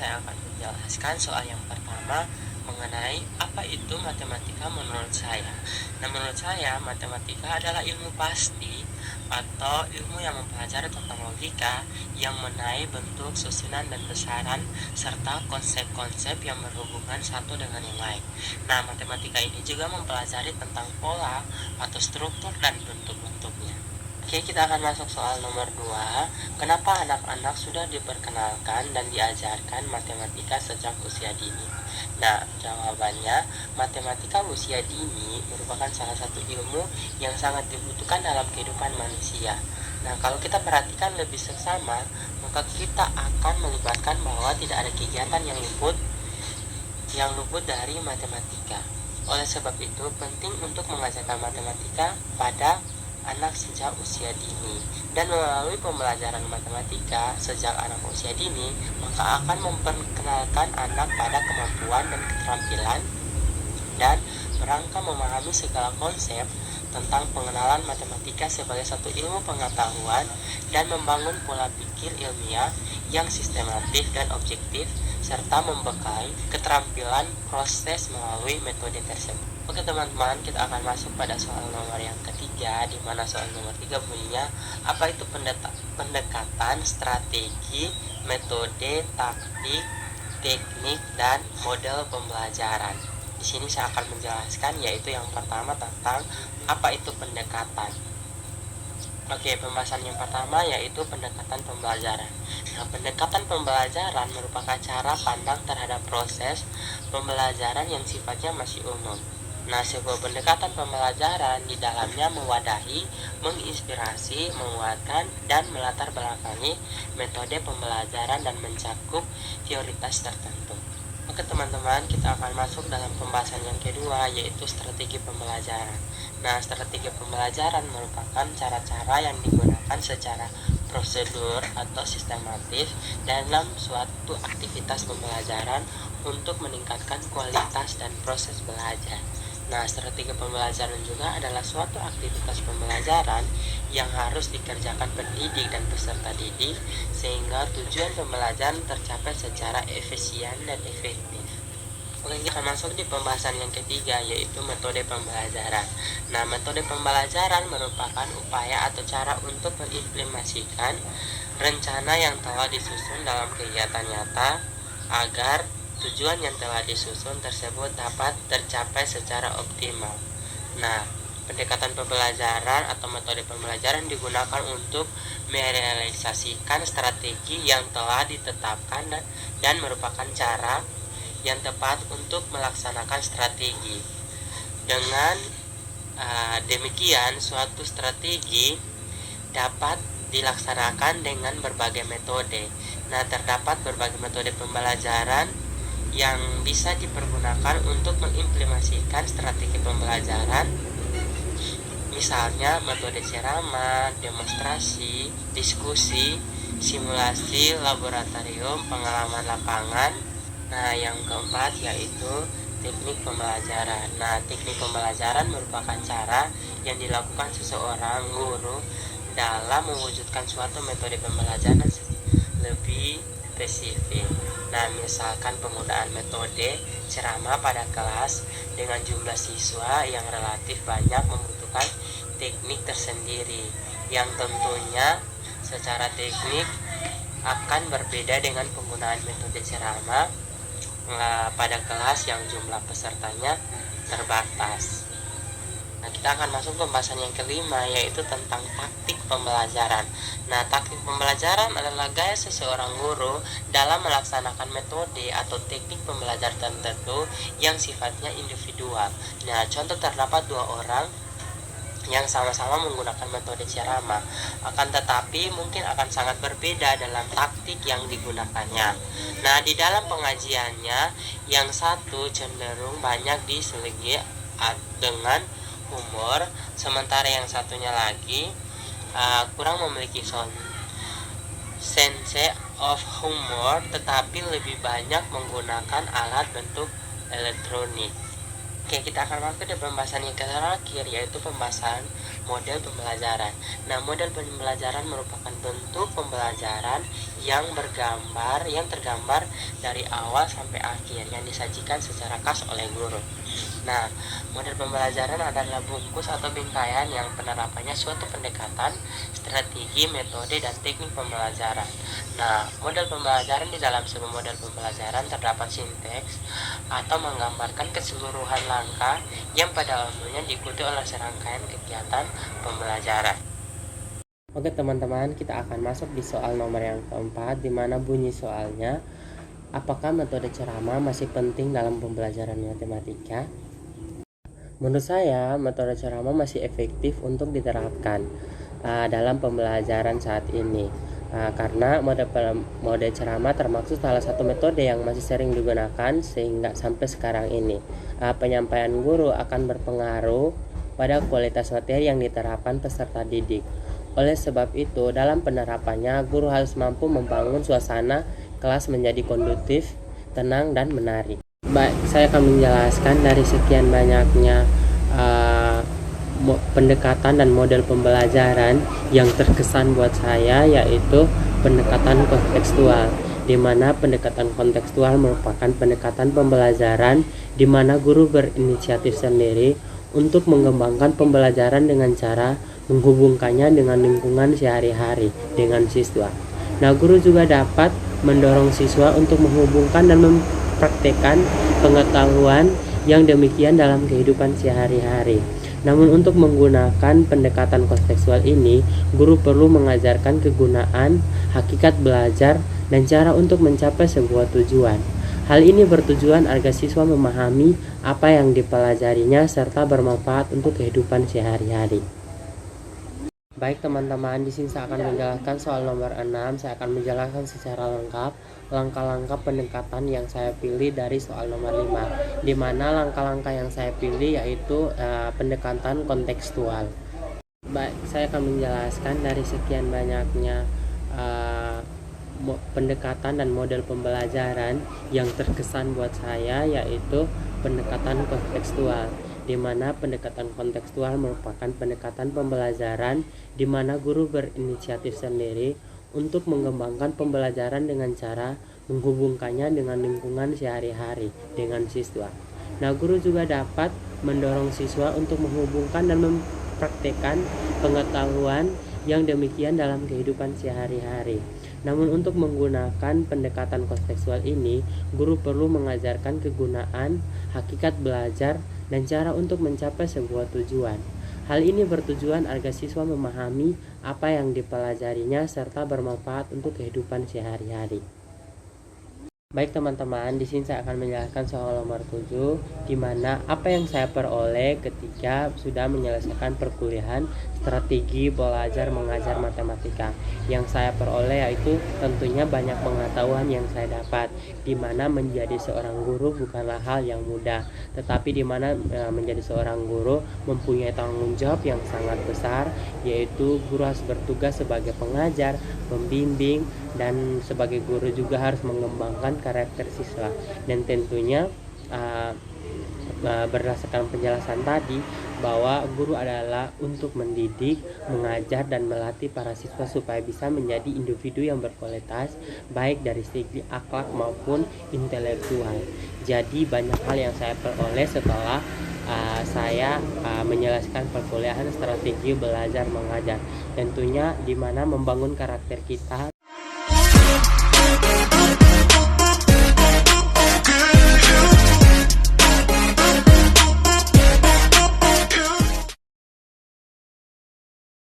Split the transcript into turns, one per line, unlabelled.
saya akan menjelaskan soal yang pertama mengenai apa itu matematika menurut saya. Nah, menurut saya matematika adalah ilmu pasti atau ilmu yang mempelajari tentang logika yang mengenai bentuk, susunan, dan besaran serta konsep-konsep yang berhubungan satu dengan yang lain. Nah, matematika ini juga mempelajari tentang pola atau struktur dan bentuk-bentuknya. Oke, kita akan masuk soal nomor 2. Kenapa anak-anak sudah diperkenalkan dan diajarkan matematika sejak usia dini? Nah, jawabannya, matematika usia dini merupakan salah satu ilmu yang sangat dibutuhkan dalam kehidupan manusia. Nah, kalau kita perhatikan lebih seksama, maka kita akan melibatkan bahwa tidak ada kegiatan yang luput dari matematika. Oleh sebab itu, penting untuk mengajarkan matematika pada anak sejak usia dini, dan melalui pembelajaran matematika sejak anak usia dini, maka akan memperkenalkan anak pada kemampuan dan keterampilan dan berangka memahami segala konsep tentang pengenalan matematika sebagai satu ilmu pengetahuan dan membangun pola pikir ilmiah yang sistematis dan objektif serta membekali keterampilan proses melalui metode tersebut. Oke teman-teman, kita akan masuk pada soal nomor yang ketiga, di mana soal nomor 3 bunyinya, apa itu pendekatan, strategi, metode, taktik, teknik, dan model pembelajaran. Di sini saya akan menjelaskan, yaitu yang pertama tentang apa itu pendekatan. Oke, pembahasan yang pertama yaitu pendekatan pembelajaran. Nah, pendekatan pembelajaran merupakan cara pandang terhadap proses pembelajaran yang sifatnya masih umum. Nah, sebuah pendekatan pembelajaran di dalamnya mewadahi, menginspirasi, menguatkan, dan melatar belakangi metode pembelajaran dan mencakup teoritas tertentu. Oke teman-teman, kita akan masuk dalam pembahasan yang kedua, yaitu strategi pembelajaran. Nah, strategi pembelajaran merupakan cara-cara yang digunakan secara prosedur atau sistematis dalam suatu aktivitas pembelajaran untuk meningkatkan kualitas dan proses belajar. Nah, strategi pembelajaran juga adalah suatu aktivitas pembelajaran yang harus dikerjakan pendidik dan peserta didik sehingga tujuan pembelajaran tercapai secara efisien dan efektif. Oke, kita masuk di pembahasan yang ketiga, yaitu metode pembelajaran. Nah, metode pembelajaran merupakan upaya atau cara untuk mengimplementasikan rencana yang telah disusun dalam kegiatan nyata agar tujuan yang telah disusun tersebut dapat tercapai secara optimal. Nah, pendekatan pembelajaran atau metode pembelajaran digunakan untuk merealisasikan strategi yang telah ditetapkan dan merupakan cara yang tepat untuk melaksanakan strategi. Dengan demikian, suatu strategi dapat dilaksanakan dengan berbagai metode. Nah, terdapat berbagai metode pembelajaran yang bisa dipergunakan untuk mengimplementasikan strategi pembelajaran, misalnya metode ceramah, demonstrasi, diskusi, simulasi, laboratorium, pengalaman lapangan. Nah, yang keempat yaitu teknik pembelajaran. Nah, teknik pembelajaran merupakan cara yang dilakukan seseorang guru dalam mewujudkan suatu metode pembelajaran lebih spesifik. Nah, misalkan penggunaan metode ceramah pada kelas dengan jumlah siswa yang relatif banyak membutuhkan teknik tersendiri yang tentunya secara teknik akan berbeda dengan penggunaan metode ceramah pada kelas yang jumlah pesertanya terbatas. Nah, kita akan masuk ke pembahasan yang kelima, yaitu tentang taktik pembelajaran. Nah, taktik pembelajaran adalah gaya seseorang guru dalam melaksanakan metode atau teknik pembelajaran tertentu yang sifatnya individual. Nah, contoh terdapat dua orang yang sama-sama menggunakan metode ceramah, akan tetapi mungkin akan sangat berbeda dalam taktik yang digunakannya. Nah, di dalam pengajiannya, yang satu cenderung banyak diselingi dengan humor, sementara yang satunya lagi kurang memiliki sense of humor, tetapi lebih banyak menggunakan alat bentuk elektronik. Oke, kita akan masuk ke pembahasan yang terakhir, yaitu pembahasan model pembelajaran. Nah, model pembelajaran merupakan bentuk pembelajaran yang tergambar dari awal sampai akhir, yang disajikan secara khas oleh guru. Nah, model pembelajaran adalah bungkus atau bingkaian yang penerapannya suatu pendekatan, strategi, metode, dan teknik pembelajaran. Nah, model pembelajaran di dalam sebuah model pembelajaran terdapat sinteks atau menggambarkan keseluruhan langkah yang pada umumnya diikuti oleh serangkaian kegiatan pembelajaran. Oke teman-teman, kita akan masuk di soal nomor yang keempat, di mana bunyi soalnya, apakah metode ceramah masih penting dalam pembelajaran matematika? Menurut saya, metode ceramah masih efektif untuk diterapkan dalam pembelajaran saat ini. Karena mode ceramah termasuk salah satu metode yang masih sering digunakan sehingga sampai sekarang ini. Penyampaian guru akan berpengaruh pada kualitas materi yang diterapkan peserta didik. Oleh sebab itu, dalam penerapannya, guru harus mampu membangun suasana kelas menjadi kondusif, tenang, dan menarik. Baik, saya akan menjelaskan dari sekian banyaknya pendekatan dan model pembelajaran yang terkesan buat saya, yaitu pendekatan kontekstual, di mana pendekatan kontekstual merupakan pendekatan pembelajaran di mana guru berinisiatif sendiri untuk mengembangkan pembelajaran dengan cara menghubungkannya dengan lingkungan sehari-hari dengan siswa. Nah, guru juga dapat mendorong siswa untuk menghubungkan dan mempraktekkan pengetahuan yang demikian dalam kehidupan sehari-hari. Namun untuk menggunakan pendekatan kontekstual ini, guru perlu mengajarkan kegunaan, hakikat belajar, dan cara untuk mencapai sebuah tujuan. Hal ini bertujuan agar siswa memahami apa yang dipelajarinya serta bermanfaat untuk kehidupan sehari-hari. Baik teman-teman, di sini saya akan menjelaskan soal nomor 6. Saya akan menjelaskan secara lengkap langkah-langkah pendekatan yang saya pilih dari soal nomor 5, di mana langkah-langkah yang saya pilih yaitu pendekatan kontekstual. Baik, saya akan menjelaskan dari sekian banyaknya pendekatan dan model pembelajaran yang terkesan buat saya, yaitu pendekatan kontekstual, di mana pendekatan kontekstual merupakan pendekatan pembelajaran di mana guru berinisiatif sendiri untuk mengembangkan pembelajaran dengan cara menghubungkannya dengan lingkungan sehari-hari dengan siswa. Nah, guru juga dapat mendorong siswa untuk menghubungkan dan mempraktekkan pengetahuan yang demikian dalam kehidupan sehari-hari. Namun untuk menggunakan pendekatan kontekstual ini, guru perlu mengajarkan kegunaan, hakikat belajar, dan cara untuk mencapai sebuah tujuan. Hal ini bertujuan agar siswa memahami apa yang dipelajarinya serta bermanfaat untuk kehidupan sehari-hari. Baik teman-teman, di sini saya akan menjelaskan soal nomor 7, di mana apa yang saya peroleh ketika sudah menyelesaikan perkuliahan strategi belajar mengajar matematika. Yang saya peroleh yaitu tentunya banyak pengetahuan yang saya dapat, di mana menjadi seorang guru bukanlah hal yang mudah, tetapi di mana menjadi seorang guru mempunyai tanggung jawab yang sangat besar, yaitu guru harus bertugas sebagai pengajar, pembimbing, dan sebagai guru juga harus mengembangkan karakter siswa. Dan tentunya berdasarkan penjelasan tadi bahwa guru adalah untuk mendidik, mengajar, dan melatih para siswa supaya bisa menjadi individu yang berkualitas baik dari segi akhlak maupun intelektual. Jadi banyak hal yang saya peroleh setelah saya menyelesaikan perkuliahan strategi belajar mengajar, tentunya di mana membangun karakter kita